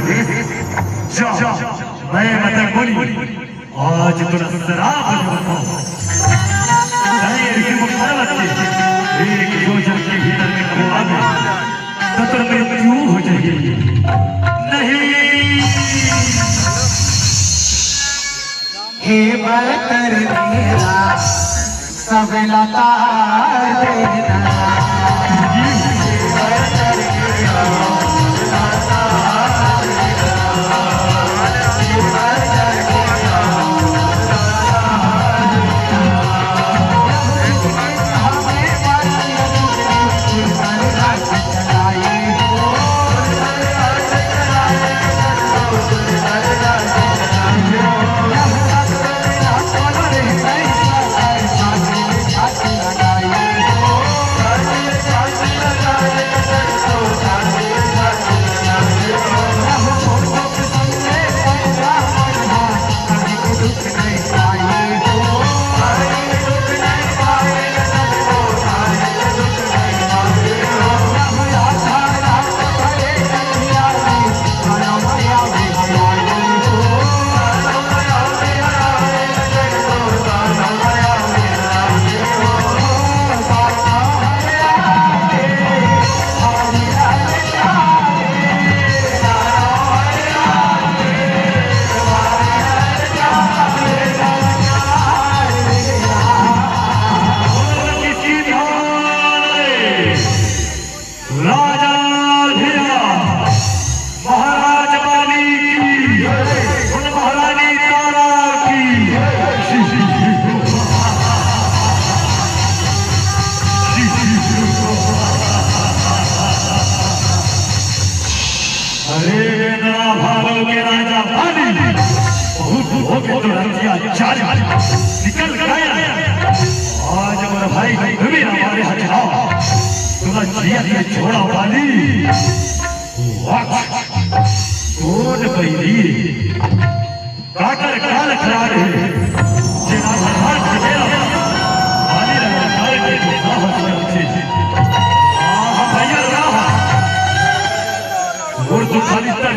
जा मैं मतलब बोली आज तुला सराप एक योजन के भीतर में कहो आगे कतर मृत्यु हो जाएगी नहीं हे बरतर मेरा सब लता देना निकल गया आज मेरा भाई तुम्हें हमारे हाथ तुला जिया दिए छोड़ा वाली कौन बैरी काकर काल खड़ा रहे जिना भर चलेला वाली रहा काल के साहस करते भैया रहा और तो खाली तर